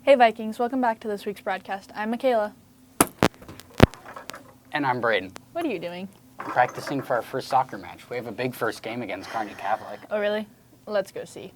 Hey Vikings, welcome back to this week's broadcast. I'm Mikayla. And I'm Braden. What are you doing? Practicing for our first soccer match. We have a big first game against Cochran Catholic. Oh really? Let's go see.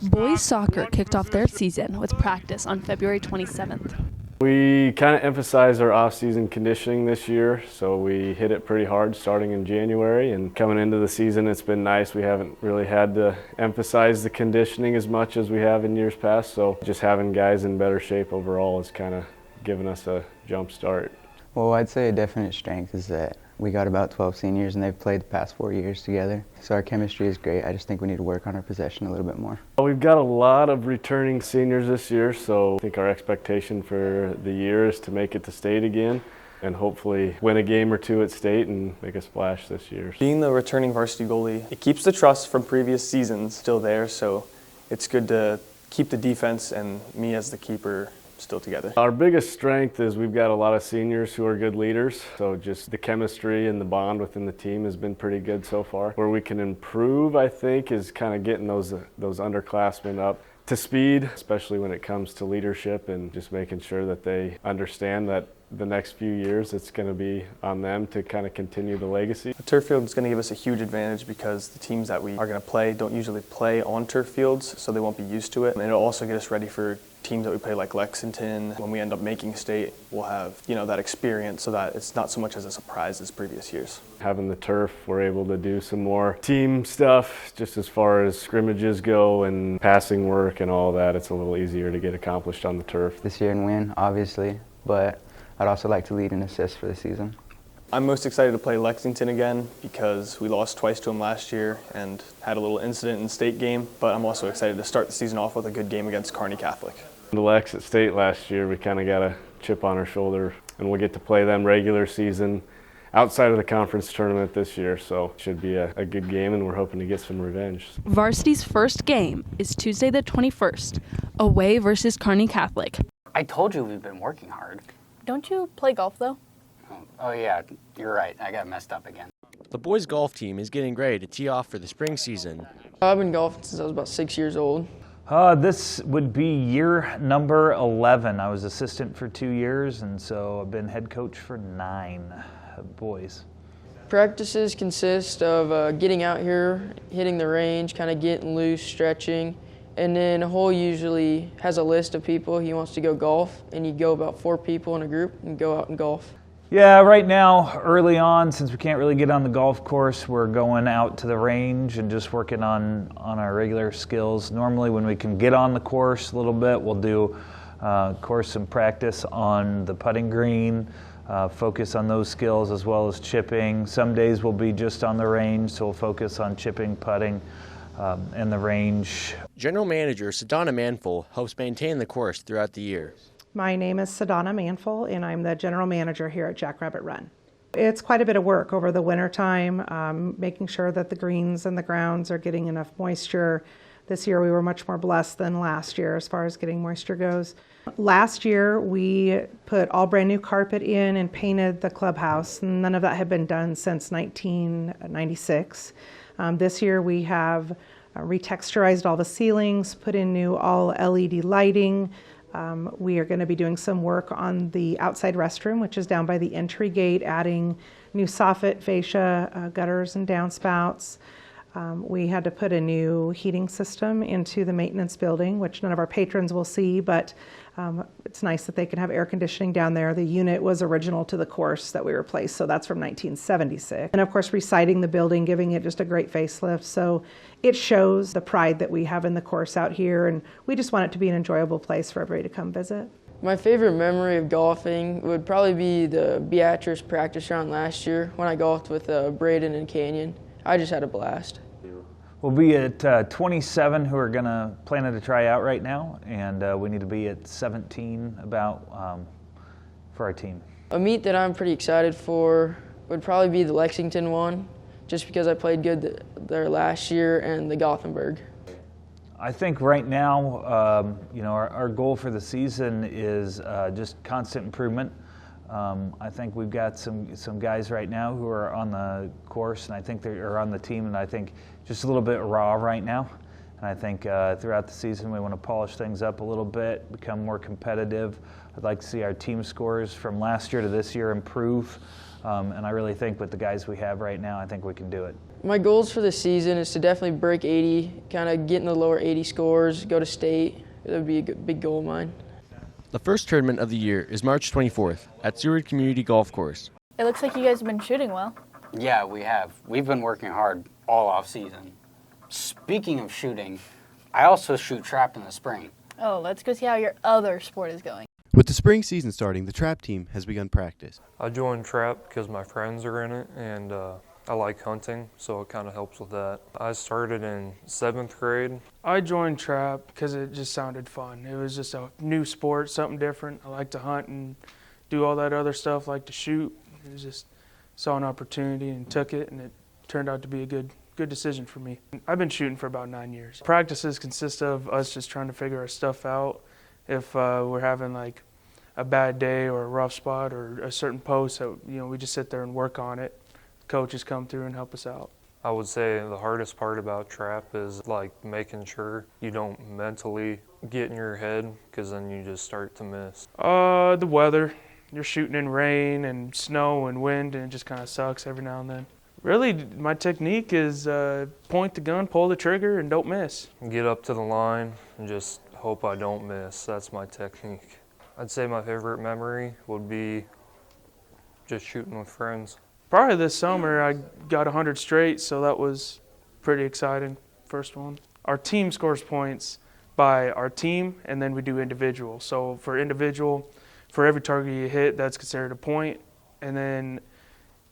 Boys soccer kicked off their season with practice on February 27th. We kind of emphasized our off-season conditioning this year, so we hit it pretty hard starting in January, and coming into the season it's been nice. We haven't really had to emphasize the conditioning as much as we have in years past, so just having guys in better shape overall has kind of given us a jump start. Well, I'd say a definite strength is that we got about 12 seniors and they've played the past 4 years together. So our chemistry is great. I just think we need to work on our possession a little bit more. We've got a lot of returning seniors this year, so I think our expectation for the year is to make it to state again and hopefully win a game or two at state and make a splash this year. Being the returning varsity goalie, it keeps the trust from previous seasons still there, so it's good to keep the defense and me as the keeper still together. Our biggest strength is we've got a lot of seniors who are good leaders, so just the chemistry and the bond within the team has been pretty good so far. Where we can improve, I think, is kind of getting those underclassmen up to speed, especially when it comes to leadership and just making sure that they understand that the next few years it's going to be on them to kind of continue the legacy. The turf field is going to give us a huge advantage because the teams that we are going to play don't usually play on turf fields, so they won't be used to it. And it'll also get us ready for teams that we play like Lexington. When we end up making state, we'll have that experience so that it's not so much as a surprise as previous years. Having the turf, we're able to do some more team stuff just as far as scrimmages go and passing work and all that. It's a little easier to get accomplished on the turf. This year and win, obviously, but I'd also like to lead in assists for the season. I'm most excited to play Lexington again because we lost twice to them last year and had a little incident in the state game, but I'm also excited to start the season off with a good game against Cochran Catholic. The Lex at state last year, we kind of got a chip on our shoulder, and we'll get to play them regular season outside of the conference tournament this year, so it should be a good game, and we're hoping to get some revenge. Varsity's first game is Tuesday the 21st, away versus Cochran Catholic. I told you we've been working hard. Don't you play golf though? Oh yeah, you're right. I got messed up again. The boys' golf team is getting ready to tee off for the spring season. I've been golfing since I was about 6 years old. This would be year number 11. I was assistant for 2 years, and so I've been head coach for 9 boys. Practices consist of getting out here, hitting the range, kind of getting loose, stretching, and then Hole usually has a list of people he wants to go golf, and you go about 4 people in a group and go out and golf. Yeah, right now, early on, since we can't really get on the golf course, we're going out to the range and just working on our regular skills. Normally when we can get on the course a little bit, we'll do some practice on the putting green, focus on those skills as well as chipping. Some days we'll be just on the range, so we'll focus on chipping, putting, and the range. General Manager Sadonna Manful helps maintain the course throughout the year. My name is Sadonna Manful, and I'm the general manager here at Jackrabbit Run. It's quite a bit of work over the winter time, making sure that the greens and the grounds are getting enough moisture. This year we were much more blessed than last year as far as getting moisture goes. Last year we put all brand new carpet in and painted the clubhouse. None of that had been done since 1996. This year we have retexturized all the ceilings, put in new all LED lighting. We are going to be doing some work on the outside restroom, which is down by the entry gate, adding new soffit, fascia, gutters and downspouts. We had to put a new heating system into the maintenance building, which none of our patrons will see, but it's nice that they can have air conditioning down there. The unit was original to the course that we replaced, so that's from 1976. And of course, reciting the building, giving it just a great facelift. So it shows the pride that we have in the course out here, and we just want it to be an enjoyable place for everybody to come visit. My favorite memory of golfing would probably be the Beatrice practice round last year when I golfed with Braden and Canyon. I just had a blast. We'll be at 27 who are planning to try out right now, and we need to be at 17 about for our team. A meet that I'm pretty excited for would probably be the Lexington one, just because I played good there last year, and the Gothenburg. I think right now, our goal for the season is just constant improvement. I think we've got some guys right now who are on the course, and I think they are on the team, and I think just a little bit raw right now. And I think throughout the season we want to polish things up a little bit, become more competitive. I'd like to see our team scores from last year to this year improve. And I really think with the guys we have right now, I think we can do it. My goals for the season is to definitely break 80, kind of get in the lower 80 scores, go to state. That would be a big goal of mine. The first tournament of the year is March 24th at Seward Community Golf Course. It looks like you guys have been shooting well. Yeah, we have. We've been working hard all off season. Speaking of shooting, I also shoot trap in the spring. Oh, let's go see how your other sport is going. With the spring season starting, the trap team has begun practice. I joined trap because my friends are in it, and I like hunting, so it kind of helps with that. I started in 7th grade. I joined trap because it just sounded fun. It was just a new sport, something different. I like to hunt and do all that other stuff, like to shoot. It was just saw an opportunity and took it, and it turned out to be a good decision for me. I've been shooting for about 9 years. Practices consist of us just trying to figure our stuff out. If we're having like a bad day or a rough spot or a certain post, that, we just sit there and work on it. Coaches come through and help us out. I would say the hardest part about trap is like making sure you don't mentally get in your head, because then you just start to miss. The weather. You're shooting in rain and snow and wind, and it just kind of sucks every now and then. Really, my technique is point the gun, pull the trigger, and don't miss. Get up to the line and just hope I don't miss. That's my technique. I'd say my favorite memory would be just shooting with friends. Probably this summer I got 100 straight, so that was pretty exciting, first one. Our team scores points by our team, and then we do individual. So for individual, for every target you hit, that's considered a point. And then,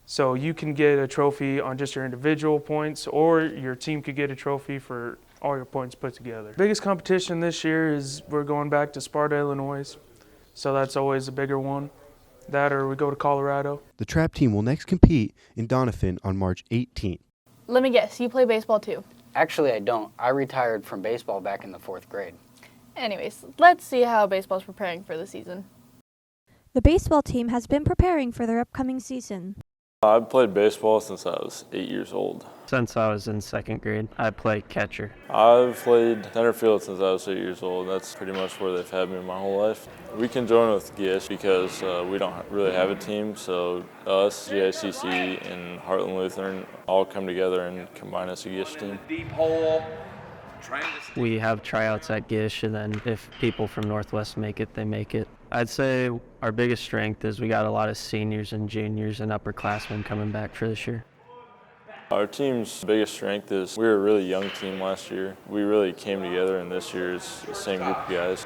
so you can get a trophy on just your individual points, or your team could get a trophy for all your points put together. Biggest competition this year is we're going back to Sparta, Illinois. So that's always a bigger one. That or we go to Colorado. The trap team will next compete in Doniphan on March 18th. Let me guess, you play baseball too? Actually, I don't. I retired from baseball back in the 4th grade. Anyways, let's see how baseball's preparing for the season. The baseball team has been preparing for their upcoming season. I've played baseball since I was 8 years old. Since I was in 2nd grade, I play catcher. I've played center field since I was 8 years old. That's pretty much where they've had me my whole life. We can join with GISH because we don't really have a team, so us, GICC, and Heartland Lutheran all come together and combine as a GISH team. Deep hole. We have tryouts at GISH, and then if people from Northwest make it, they make it. I'd say our biggest strength is we got a lot of seniors and juniors and upperclassmen coming back for this year. Our team's biggest strength is we were a really young team last year. We really came together, and this year is the same group of guys.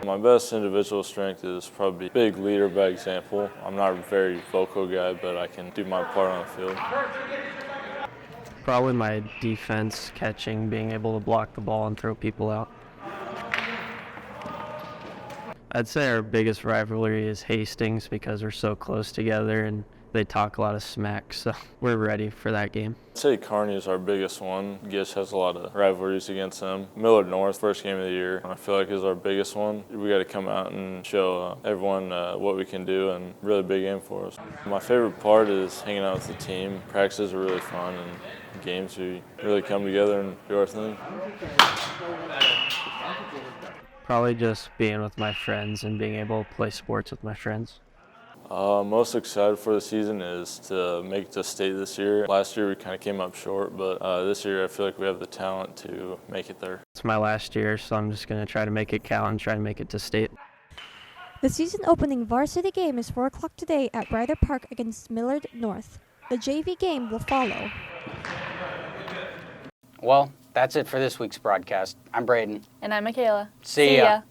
My best individual strength is probably big leader by example. I'm not a very vocal guy, but I can do my part on the field. Probably my defense, catching, being able to block the ball and throw people out. I'd say our biggest rivalry is Hastings because we're so close together and they talk a lot of smack, so we're ready for that game. I'd say Kearney is our biggest one. GISH has a lot of rivalries against them. Millard North, first game of the year, I feel like is our biggest one. We got to come out and show everyone what we can do, and really big game for us. My favorite part is hanging out with the team. Practices are really fun, and games we really come together and do our thing. Probably just being with my friends and being able to play sports with my friends. Most excited for the season is to make it to state this year. Last year we kind of came up short, but this year I feel like we have the talent to make it there. It's my last year, so I'm just going to try to make it count and try to make it to state. The season opening varsity game is 4 o'clock today at Ryder Park against Millard North. The JV game will follow. Well, that's it for this week's broadcast. I'm Braden. And I'm Mikayla. See ya.